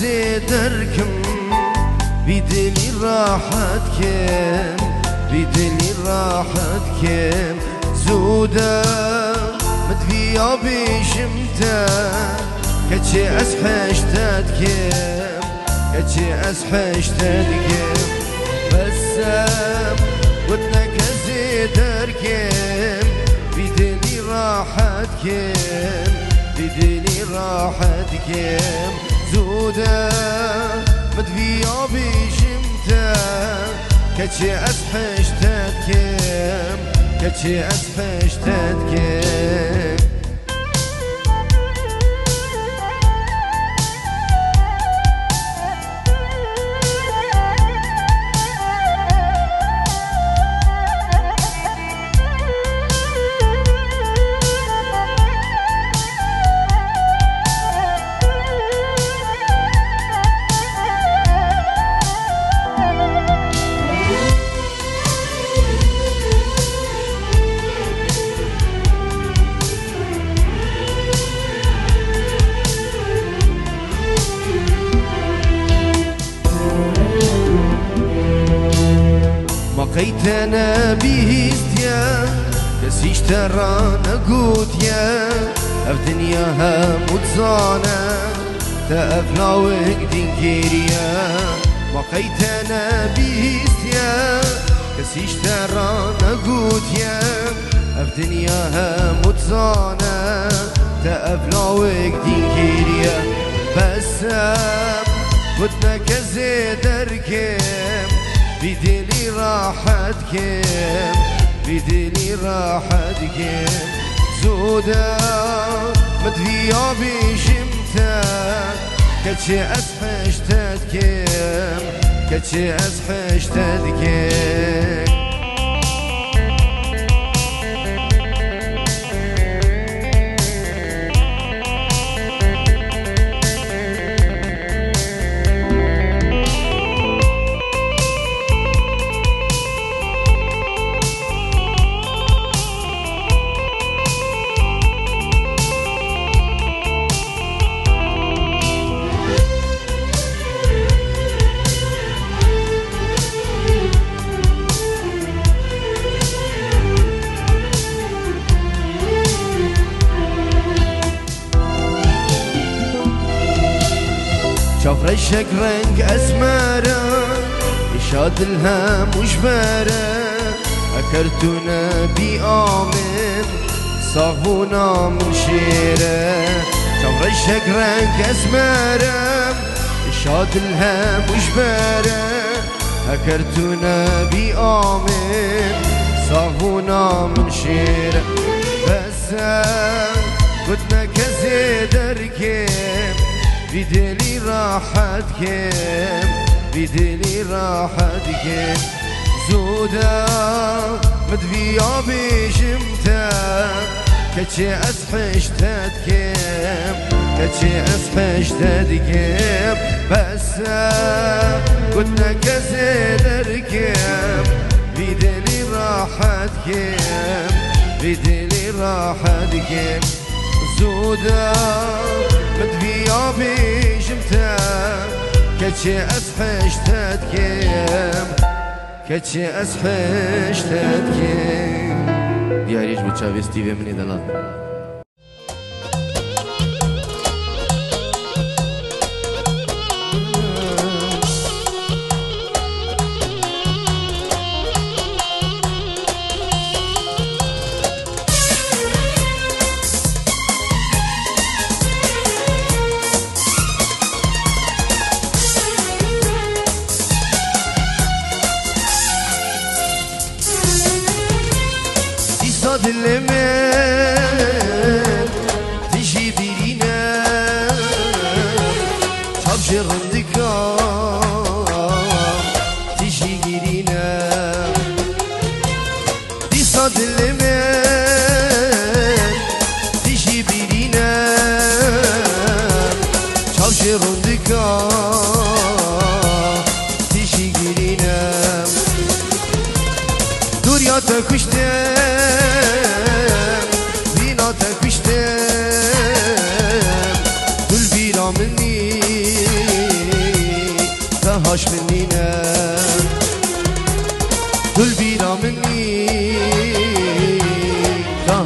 زيدركم بدلي راحتكم بدلي راحتكم زودا مدفيا بشمتا كتشي أسحشتاتكم كتشي أسحشتاتكم بسام ودنك زيدركم بدلي راحتكم بدلي راحتكم زودا مدفيا بشمتا كتشي أسحشتاتكم كتشي أسحشتاتكم قيتنا به استيا كسيش ترانا قوت يا اف دنياها متزانا تأفنا وقدين كيريا ما قيتنا به استيا كسيش ترانا قوت يا اف دنياها متزانا تأفنا وقدين كيريا بسام ودنا كزيدركم بدلي راحتكم بدلي راحتكم زودا مدفيا بشمتا كتشي أسحشتاتكم كتشي أسحشتاتكم شوف رشك رنق أسمارة إشاد الهم وجبارة أكرتنا بآمن صاغونا من شيرة شوف رشك رنق أسمارة إشاد الهم وجبارة أكرتنا بآمن صاغونا من شيرة بسام قدنا كزيدركم بدلي راحتكم بدلي راحتكم زودا مدفيا بشمتا كتشي أسحشتاتكم كتشي أسحشتاتكم بسام قلنا كزيدركم بدلي راحتكم بدلي راحتكم زودا مدفيا بشمتا كتشي أسحشتاتكم كتشي أسحشتاتكم دياريش بتشافي ستيفي مني دلال دلمن تجي ديرينا تبجر الذكرى تجي ديرينا دي صاد اللمن تجي ديرينا تبجر الذكرى تجي ديرينا دوريا تكشتن تكشتم دل بیرا منی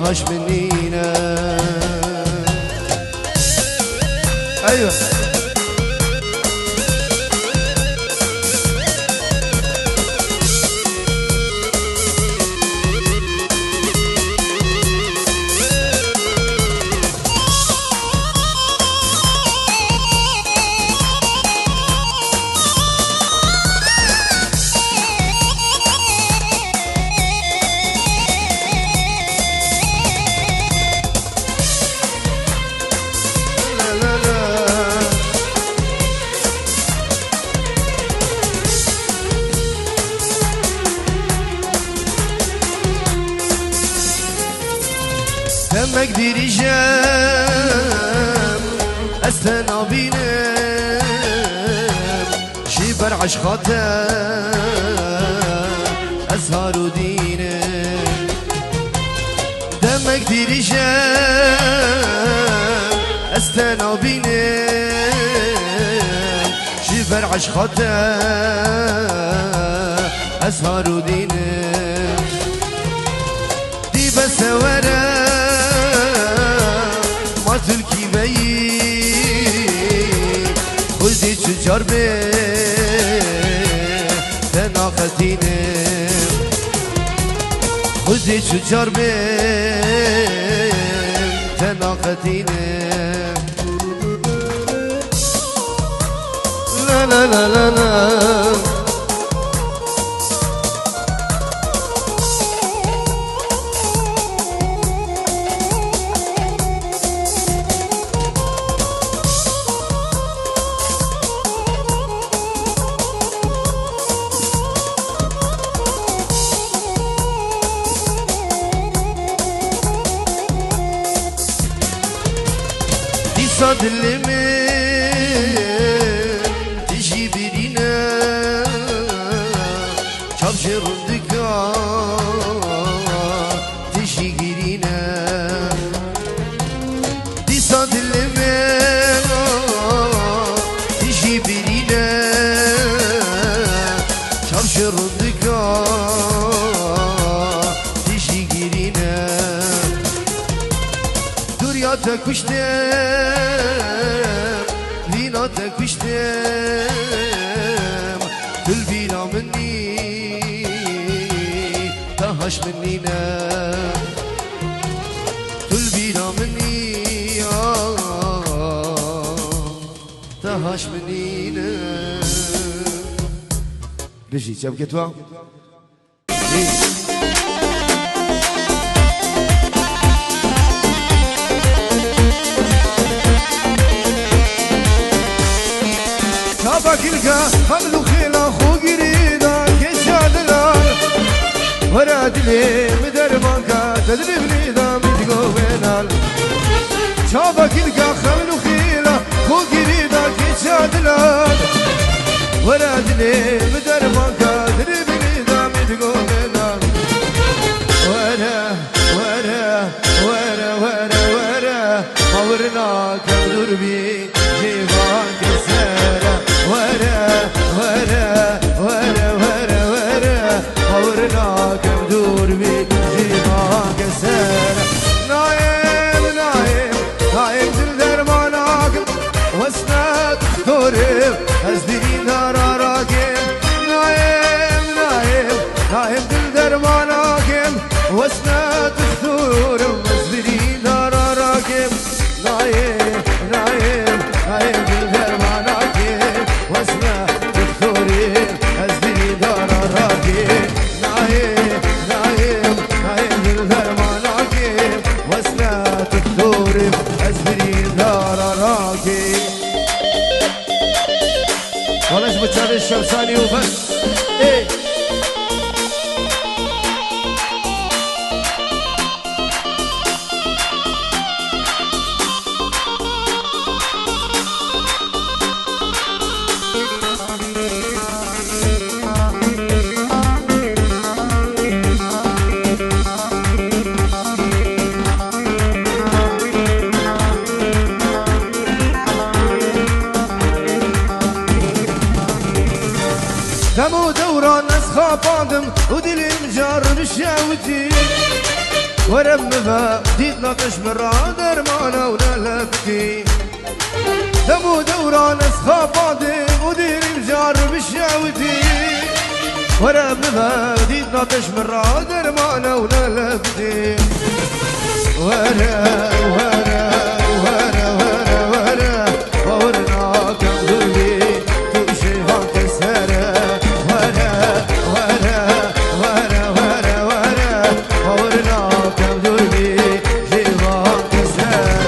تهش منينا. ايوه همك ديريجام استنا بينام شبر عشقاتم أسهر ودينام دمك ديريجام استنا بينام شبر عشقاتم أسهر ودينام دي بس ورا تلکی بایی خودی چجار به تناقتینه خودی چجار به تناقتینه لا لا لا لا لا dilimi dişi birine çavşırındıka dişi girine disa dilimi dişi birine çavşırındıka dişi girine dur ya tekuşte تكشتم تلبينا مني تهش منينا تلبينا مني تهش منينا بيجي جاب كتوا باكلكا حملو خيلا خو قريدا كشادلا وراد لي مدر مانكا تدري بليدا متقو بينال شاباكلكا حملو خيلا خو قريدا كشادلا وراد لي مدر مانكا تدري بليدا متقو بينال ورا ورا ورا ورا ورا مورنا كم دربي جيبان كسرة ورا ورا ورا ورا ورا مورنا كم دربي جيبان كسرة نايم نايم نايم دل درمانك وسنات دورب أزدين دارا راكم نايم نايم نايم دل درمانك وسنات دورب أزدين دارا راكم نايم نايم نايم دل درمانك وسنات دورب أزدين دارا راكم نايم نايم نايم دل درمانك وسنات دورب أزدين دارا راكم خلاص بتشاري الشمساني وبس ايه دمو دوران اسخاباندم ودلم جار بشاوتي ورم ديت نطش مرة درمانة ونلفتي دمو دوران اسخافاتي وديري مجرب الشاوتي ورم ديت نطش مرة درمانة ونلفتي ورا ورا ورا ورا ورا ورنا كم ذلي تمشي هاك السرا ورا ورا ورا ورا ورا ورنا كم ذلي جيبك السرا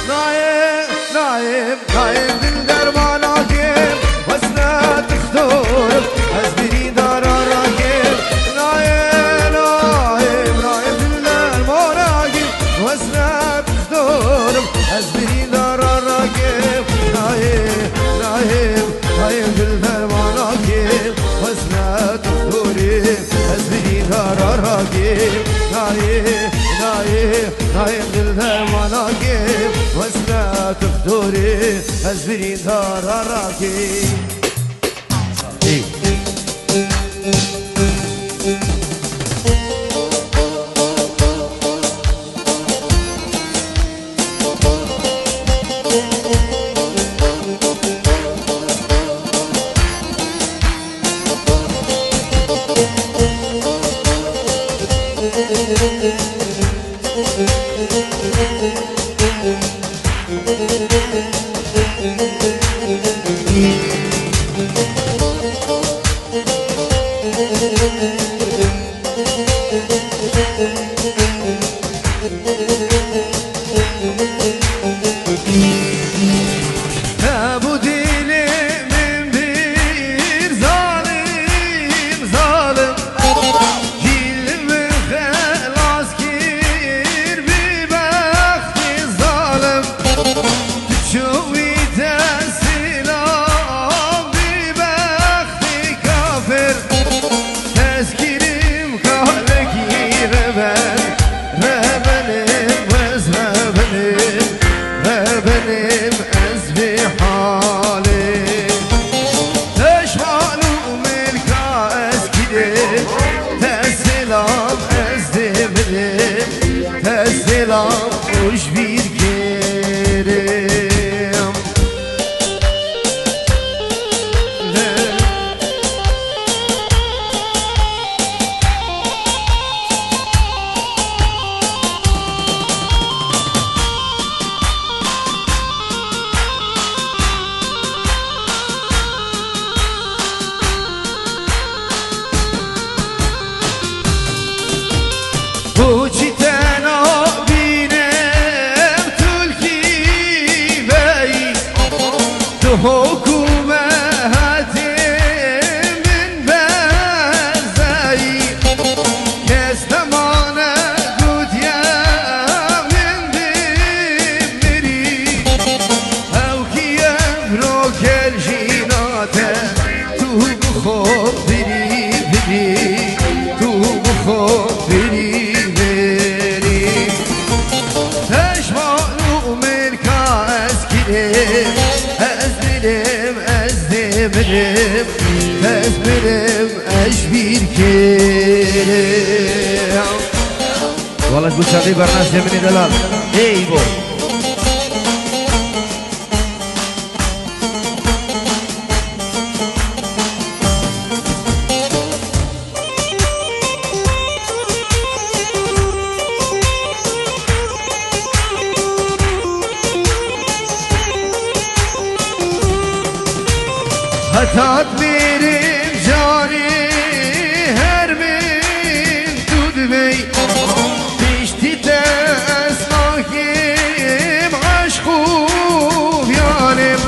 نايم نايم نايم بالدرمان عاكم وسنا تختور أزبري دار راكب نايم نايم نايم بالدرمان عاكم وسنا تختور أزبري دار راكب نايم نايم نايم بالدرمان عاكم وسنا تختوري أزبري دار راكب نايم نايم نايم بالدرمان عاكم وسنا تختوري أزبري دار راكب والله تقول شغلي برناس يمني دلال اي بو هتات بيرم جاري هرمين تدمي تشتي تسماكيم عشقوب يانم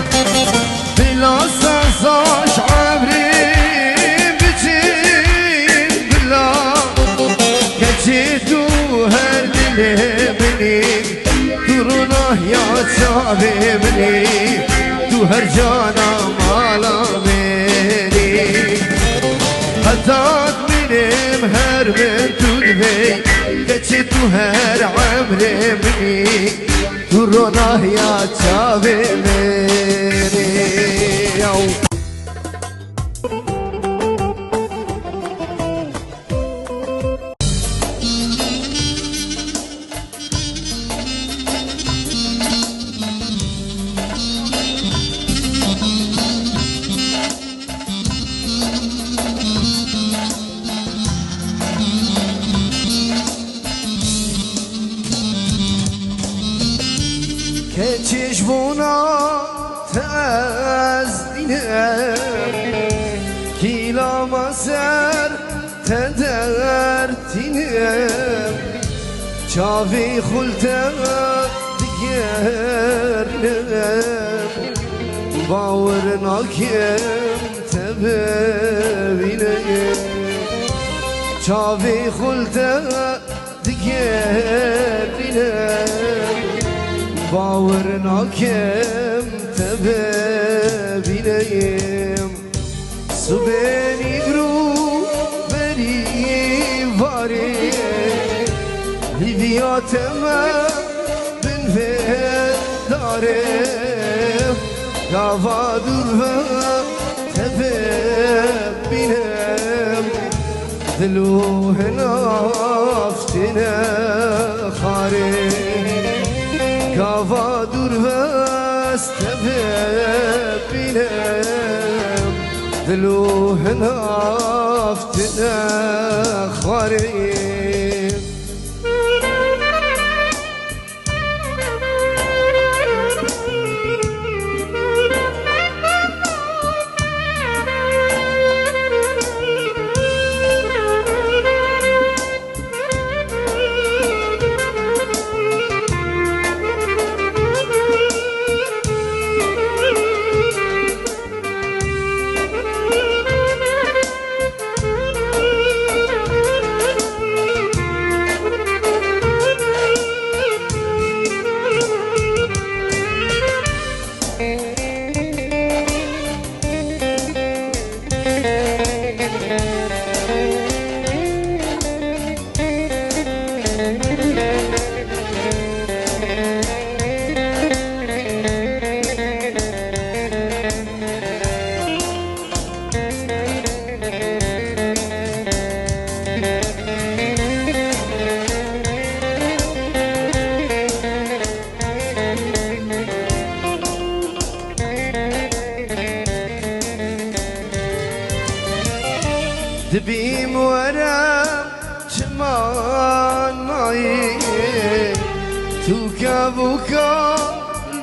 بلا سنساش عبريم بچين بلا كچيتو هر دل بنيم درونه يا چاوي بنيم تو هر جانا مالا منی حتات منیم هر من تو دوی کچی تو هر عمر منی تو روناه یا چاوی منی چشمونا تزدینم کیلا مسر تدرتینم چاوی خلطه دیگرنم باور ناکم تبینم چاوی خلطه دیگرنم باور ناکم تبینم سبینی گرو بری واری لیویاتم بن دارم گاوا دور و تبینم دلوه نافتنه خاره گاوا دور و تبینم دلوه نافتنه خاره دبیم ورم چمان مایی تو کبوکا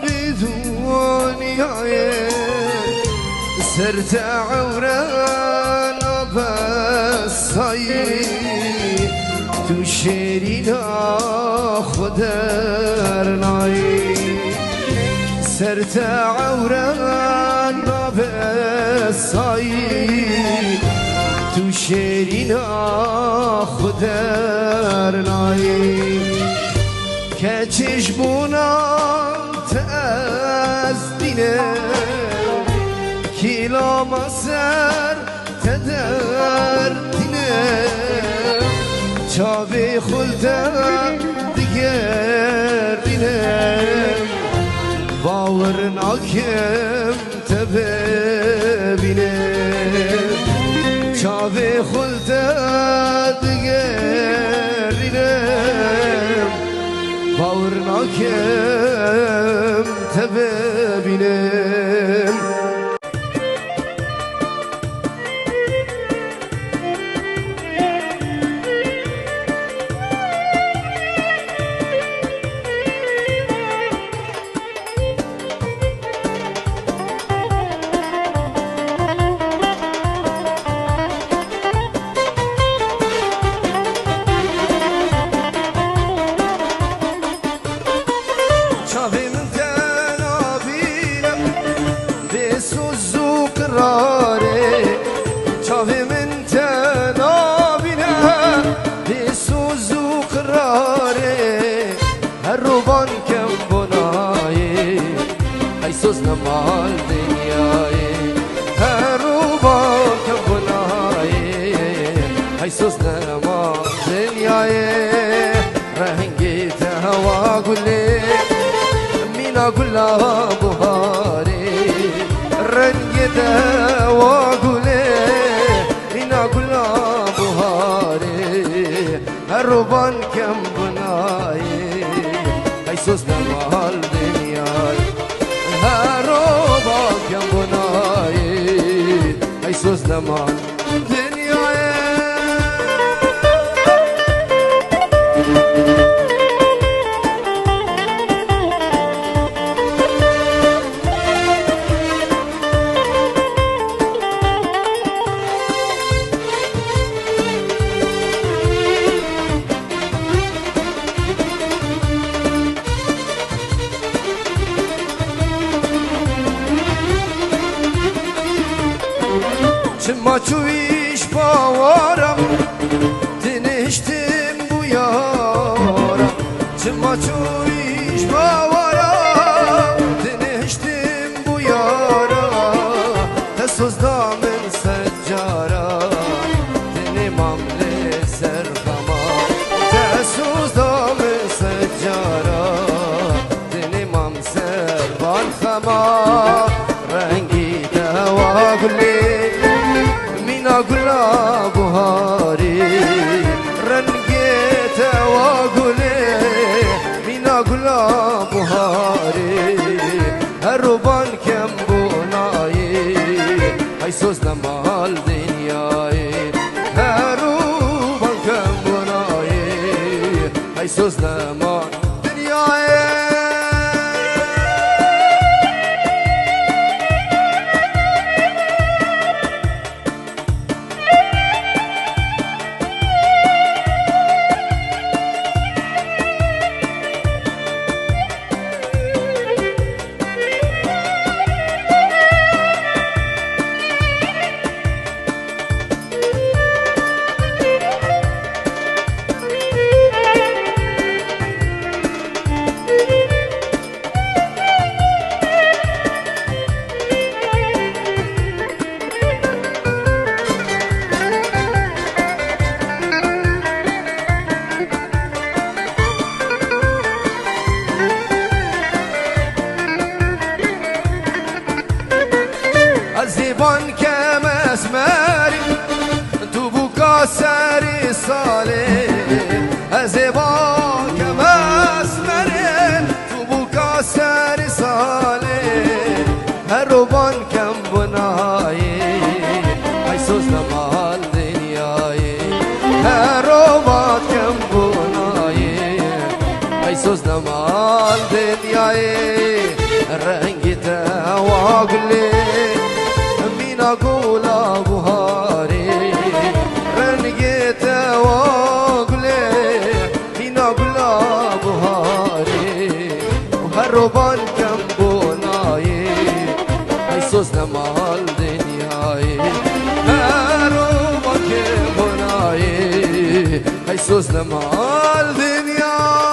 بدونیای سرت عوران بسایی تو شیرینا خودر نایی سرت عوران بسایی تو شیرینا خودر نایی که چشمونا تزدینه کیلا مسر تدردینه چاوی خلطه دیگرینه باور ناکم تبینه چاوی خلطه دیگرینم باور ناکم تبینم چاوی من تنابینه بسوز و قراره هر روبان کم بنایی ایسوز نمال دنیایی هر روبان کم بنایی ایسوز نمال دنیایی رنگی تهوا گلی مینا گلا بهاری رنگی تهوا گلی روبان کم بنایی ایسوس نمال دنیای روبان کم بنایی ایسوس نمال دنیای çuviş bavarım Diniştim bu yara Çıma çuviş bavarım Diniştim bu yara Tesuz damın seccara Dinimam le serhama Tesuz damın seccara Dinimam servan khama Rengi deva gülü Mina gula buhari Rengi deva gülü Mina gula buhari Her ruban kem bunayi Hay söz namal dünyayı Her ruban kem bunayi Hay söz namal dünyayı زبان كم اسمري تبوكا ساري صالي زبان كم اسمري تبوكا ساري صالي هربان كم بناي هاي سوزنا مال دنياي هربان كم بناي هاي سوزنا مال دنياي رنگي تواغلي Gula buhari Rengi tevagule Mina gula buhari Her roban kem bunayi Ay söz namal dünyayı Her roban kem bunayi Ay söz namal dünyayı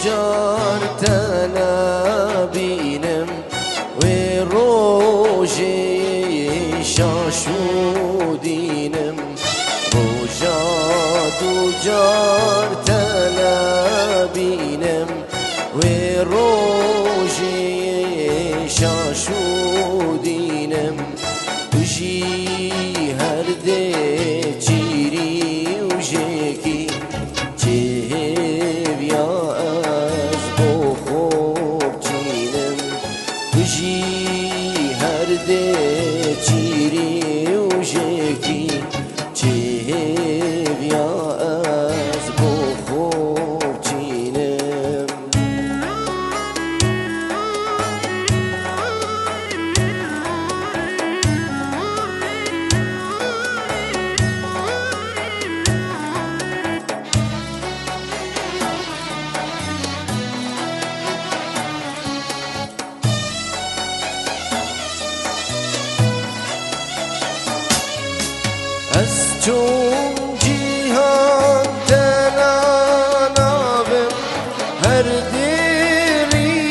jar tenabinem ve roje şaşudinem roja ducar tenabinem ve roje şaşudinem ji her de çiri ujeki چون جیهان تنانابم هر دیری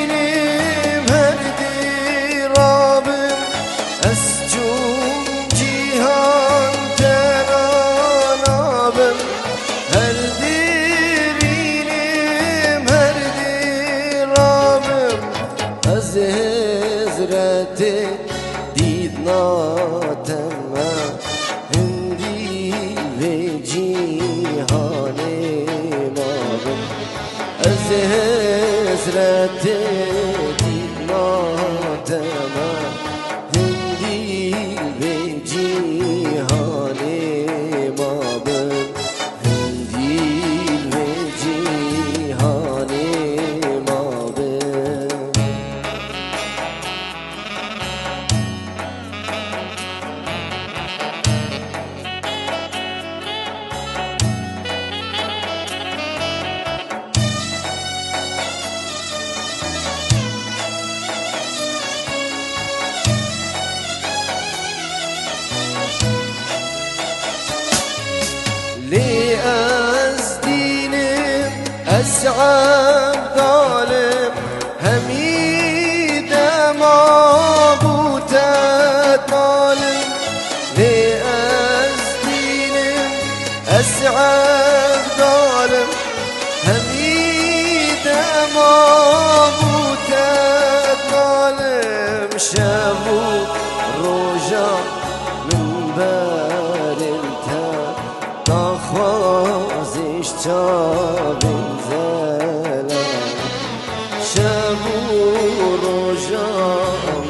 أسعد ظالم هميد معبوتات ظالم لأزدينم أسعد ظالم هميد معبوتات ظالم شابو رجع من بارلتا تخوازش چابن زلا شابو رجع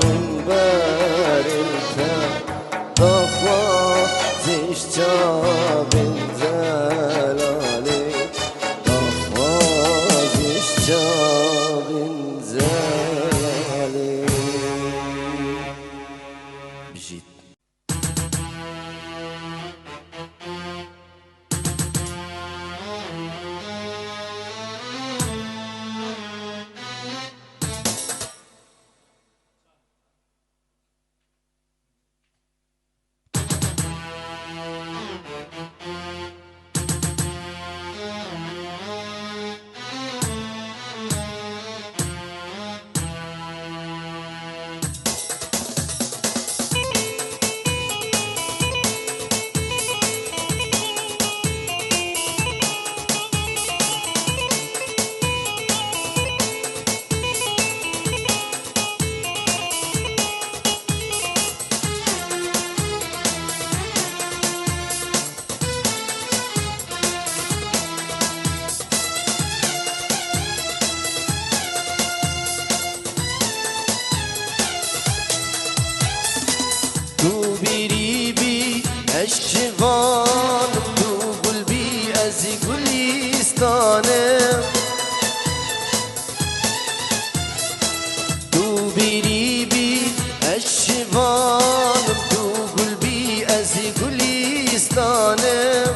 من بارلتا تخوازش چابن زلالی تخوازش چابن زلالی بجید تو بیری بی اشکوان تو گل بی از گلیستانم تو بیری بی اشکوان تو گل بی از گلیستانم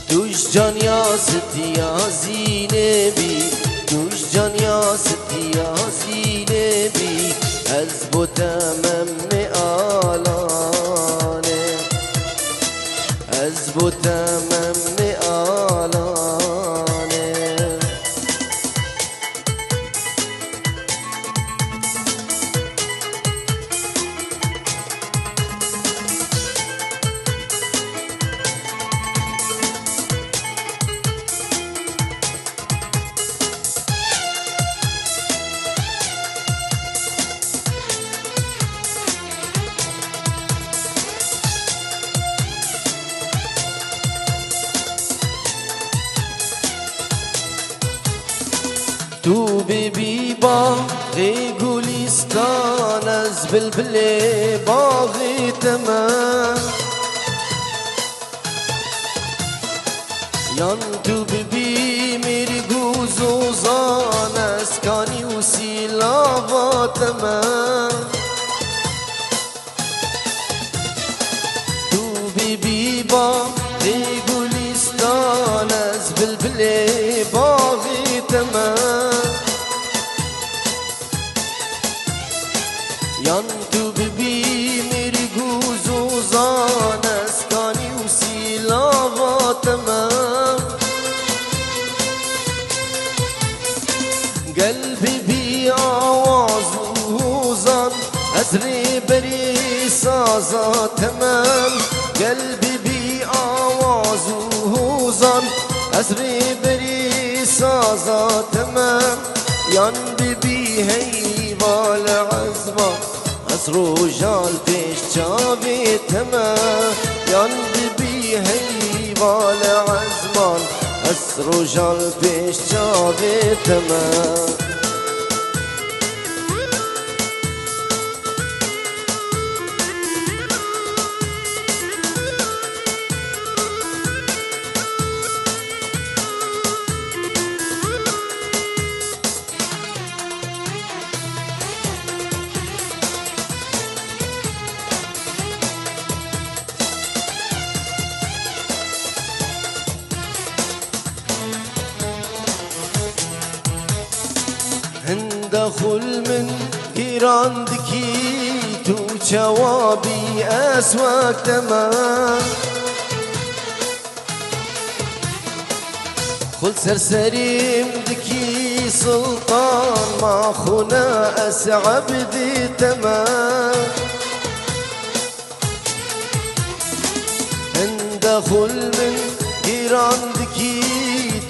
توش جان یا ستیا زینه بی توش جان یا ستیا زینه بی از بوتمم آلانه از بوتمم آلانه تو ببی باغ گلستان از بلبل باغ تمام یان تو ببی میری گوزوزان از کانی و سیلاوا تمام تو ببی باغ گلستان از بلبل باغ تمام یان تو ببی میری گوزوزان اسکانی و سیلاوا تمام قلبی بی آواز و زان از ریبری سازا تمام قلبی بی آواز و زان از ریبری سازا تمام یان ببی هیوال عزما از روجال پیش چاوی تمام یان ببی هیوال عزمان از روجال پیش چاوی تمام هندخل من گیراندکی تو جوابی اسواق تمام خل سرسريم دكي سلطان ما خونا أسعبدي تمام اندخل من إيران دكي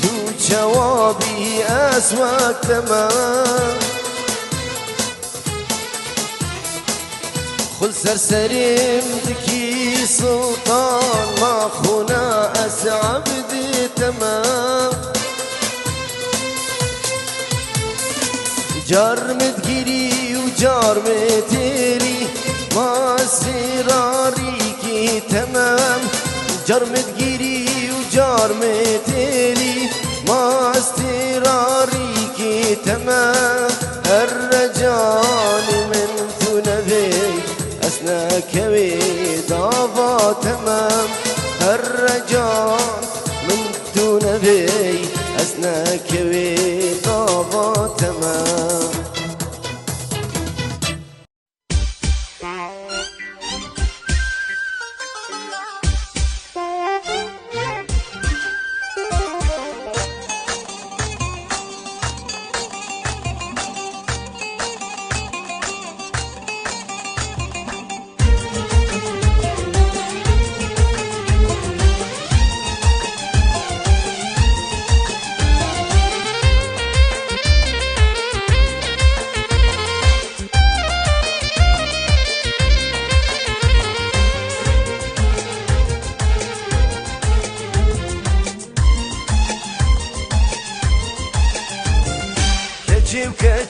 تو جوابي أسواك تمام خل سرسريم دكي سلطان ما خونا أسعبدي تمام جار متگیری و جار متیری ما سراری کی تمام جار متگیری و جار متیری ما سراری کی تمام هر رجال من تو نبی اسنا کوی دعوا تمام هر رجال من تو نبی اسنا کوی دعوا تمام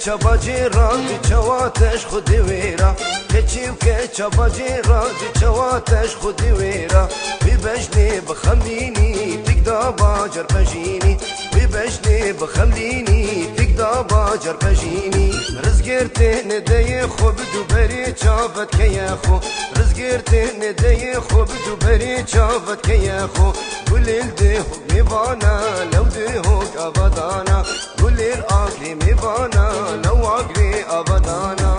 چابا جیران دی چواتش خودی ویرا کچیو که چابا جیران دی چواتش خودی ویرا بی بجنی بخملینی تک دا باجر بجینی بی بجنی بخملینی تک دا باجر بجینی رزگرتی ندی خوب دو بری چابت که خو رزگرتی ندی خوب دو بری چابت که خو گلیل دی خوب میوانا لو دی خوک آبادانا گلیل آگری میوانا لو آگری آبادانا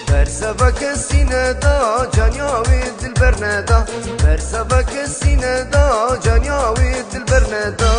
برسبك السنة دا جانياوي دلبر ندا برسبك السنة دا جانياوي دلبر ندا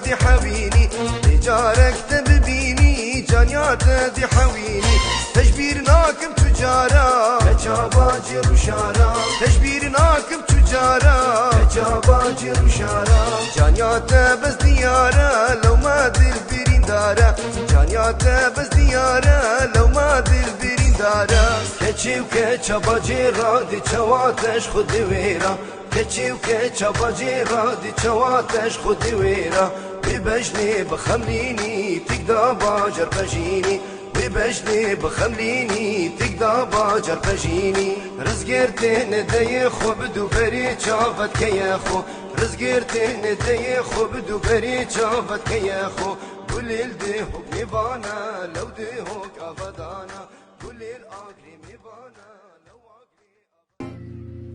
دي حويني تجارك تببيني جانيات دي حويني تجبيرناكم تجارة كجاباجر وشارة تجبيرناكم تجارة كجاباجر وشارة جانيات بس ديارة لو ما دل برين دارة جانيات بس ديارة لو ما دل برين دارة كچي وكچاباجر دي چواتش خودي ويرا كچي وكچاباجر دي چواتش خودي ويرا ببجني بخمليني تقدا باجر بجيني ببجني بخمليني تقدا باجر بجيني رزقرتي ندي خوب دو بري چافت كي خو رزقرتي ندي خوب دو بري چافت كي خو قليل دي هوك ميبانا لو دي هوك ابدانا قليل اغري ميبانا لو اغري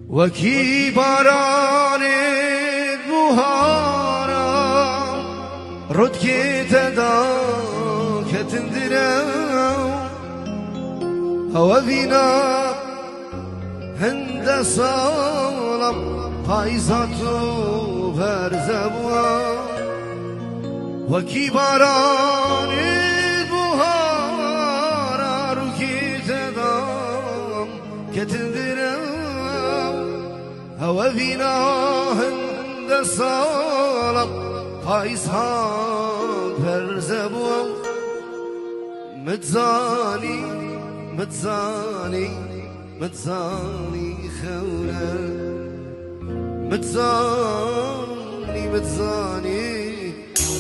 وكي باران بوهارا رد كي تدا كتندرا هوا وینا هند سالم پایزات و برزبوان وکی باران بوهارا رو کی تدام کتندرم هوا وینا هند سالم پایزات برزبوان متزاني متزاني متزاني خونا متزاني متزاني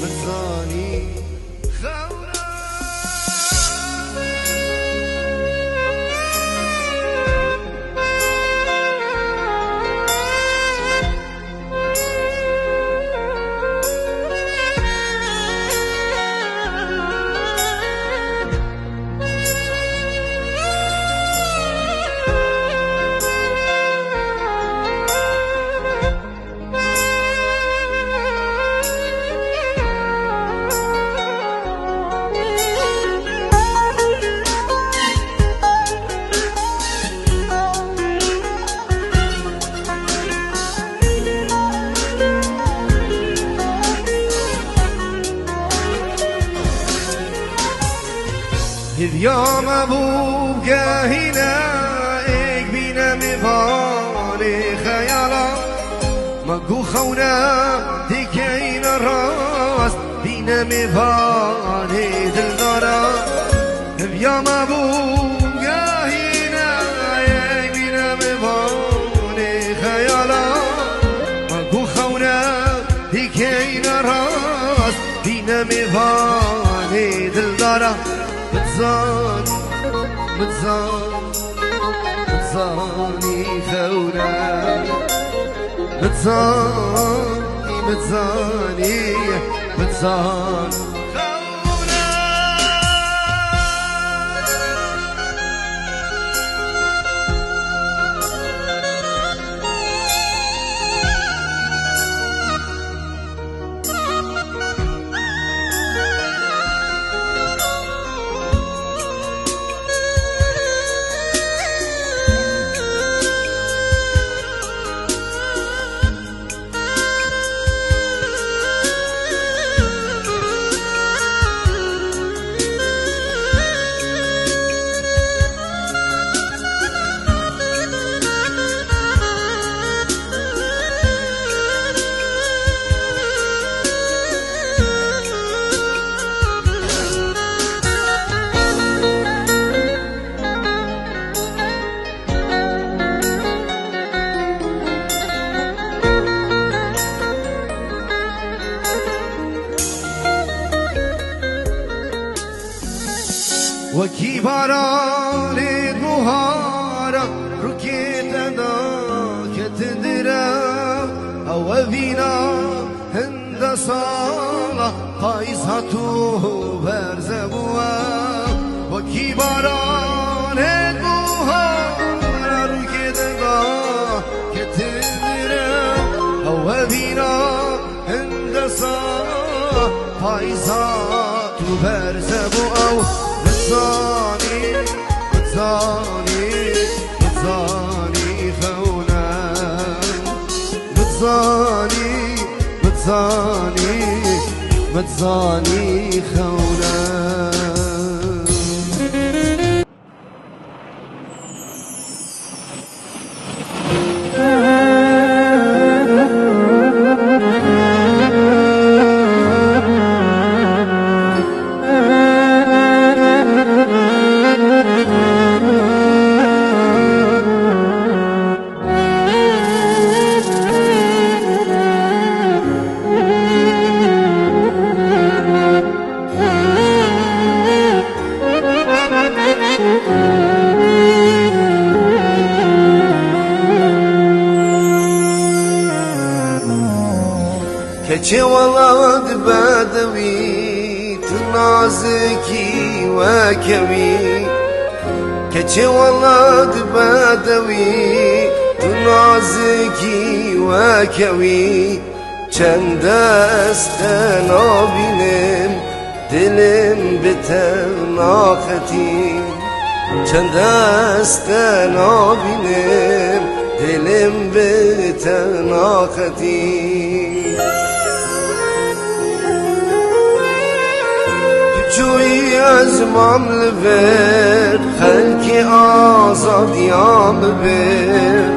متزاني خونا هدیام ابو گهینا ایک بینم بانی خیالا مگو خونا دیگه این راست بینم بانی دلدارا هدیام ابو گهینا ایک بینم بانی خیالا مگو خونا دیگه این راست بینم بانی دلدارا متزاني متزاني خونا متزاني متزاني متزاني وکی باران بوهارا رو که تدا که تندرم او وینا هند سالا قایزاتو برزبوا وکی باران بوهارا رو که تدا که تندرم او وینا هند سالا قایزاتو برزبوا متزاني متزاني متزاني خونا متزاني متزاني متزاني خونا keçe ولد بدوی تو نازکی و کوی keçe ولد بدوی تو نازکی و کوی چند دست نابینم دلم به تناختی چند دست نابینم دلم به تناقتی جوی از مام لبر خلکی آزادیام ببر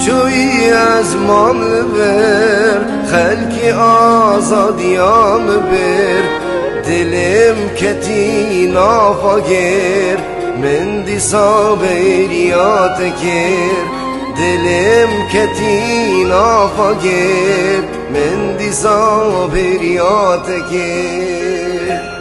جوی از مام لبر خلکی آزادیام ببر دلم کتی نافاگر من دیسا بیریات کر دلم کتی نافاگر من دیسا بیریات کر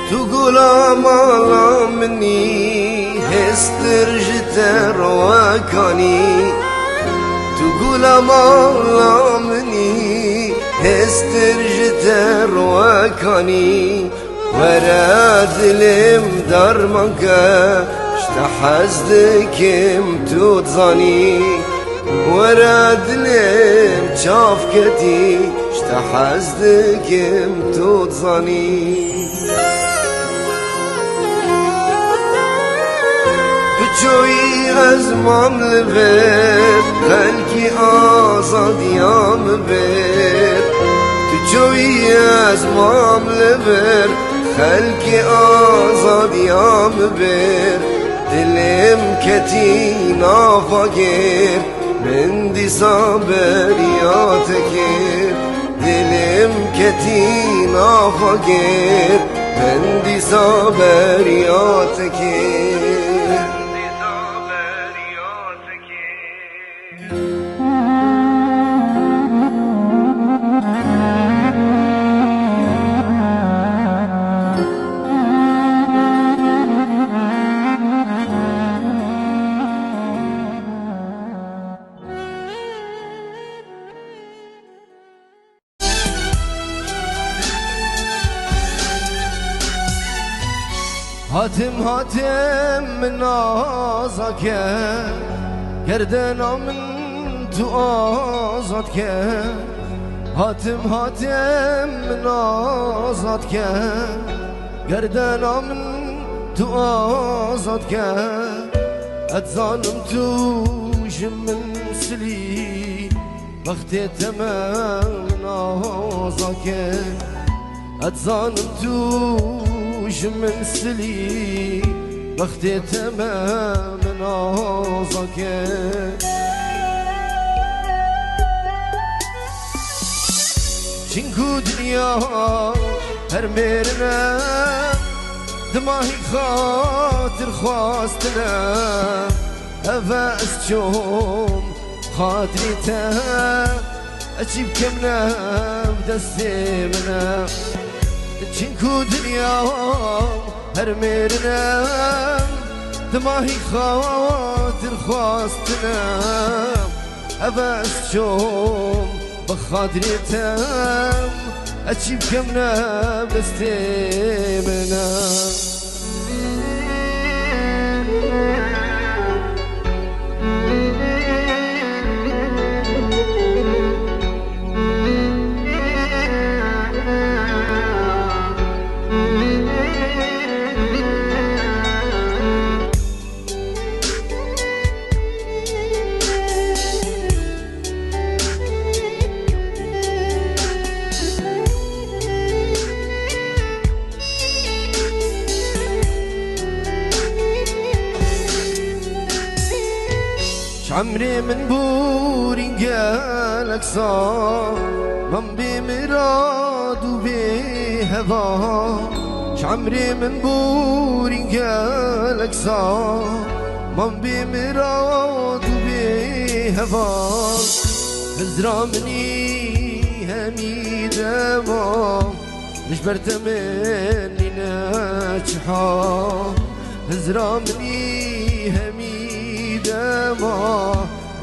تو گلام منی هستر جتر وکانی تو گلام منی هستر جتر وکانی ورا دلم درمانکه اشتحزدكم توتظاني ورا دلم شافكتي اشتحزدكم توتظاني بجوي أزمام لبيت خلكي آزاد يام بيت بجوي أزمام لبيت خلكي آزاد يام بيت دلم كتي نافقير من دي صبرياتكير دلم كتي نافقير من دي صبرياتكير هاتم هاتم من آزاد کرد گردنا من تو آزاد کرد هاتم هاتم من آزاد کرد گردنا من تو آزاد کرد اتظالم توش من سلی وقتی تمام آزاد کرد اتظالم توش من سلی وقتی تمام نازکه چنکو دنیا هر میرنه دماغی خاطر خواستنه افاس چوم خاطری تا اچیب کمنه بدستی منه چنکو دنیا هر میرنه دماغی خاطر خواستنه افاس چوم بخاطری تم اچیب کمنه بدستی منه عمري من بوري قالك صار من بمراد وبهوا عمري من بوري قالك صار من بمراد وبهوا هزرا مني هميدة ما ليش برتمني ناجحة هزرامني هميدة ما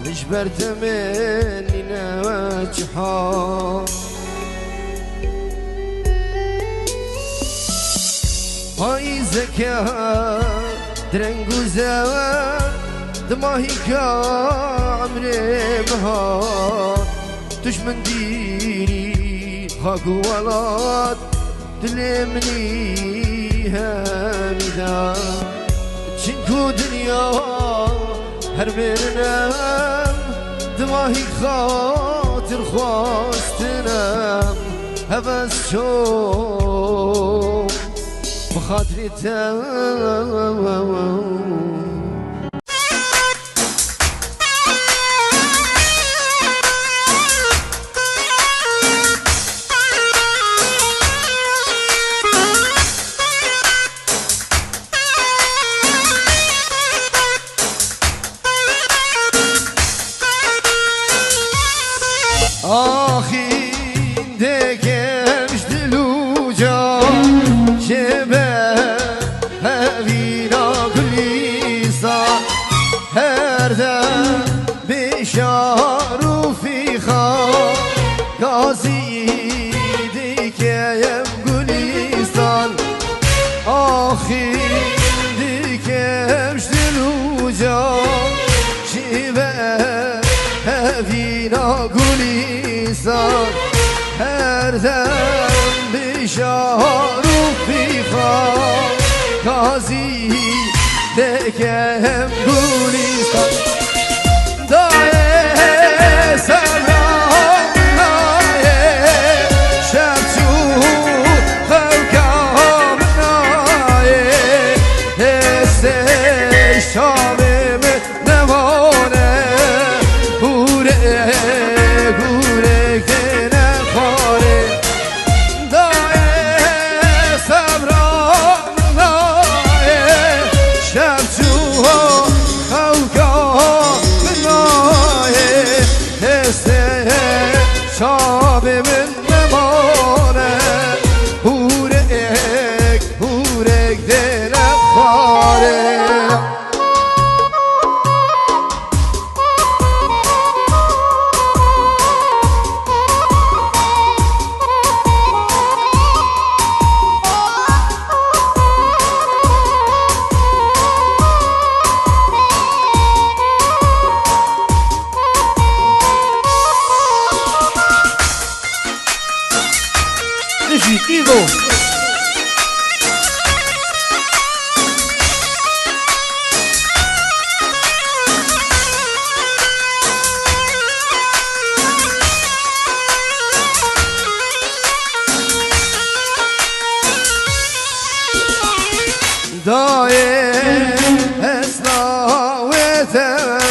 ليش برتمني ناجحة هاي زكاة درنگو زوان دماهي كعمري مهار توش من ديري خاكو ولاد دلمني هميدا چنكو دنيا هر برنم دماهي خاطر خواستنم هبس شو بخاطري آخین دکمش دلوجا شبه هوینا گلیسا هر دم بشار و فیخا گازی دکم گلیسان آخین دکمش دلوجا شبه هوینا گلیسان هر دم بشار و فیخا کازی دکم گلیسان دایه سرام نایه شب چو خوکام نایه هسته شامم نمانه گوره که نخواره دایه صبرام نایه شب چوها خوکا نایه هسته شاب من نمانه هورک ده نخواره Definitivo. دايم اسنا وتم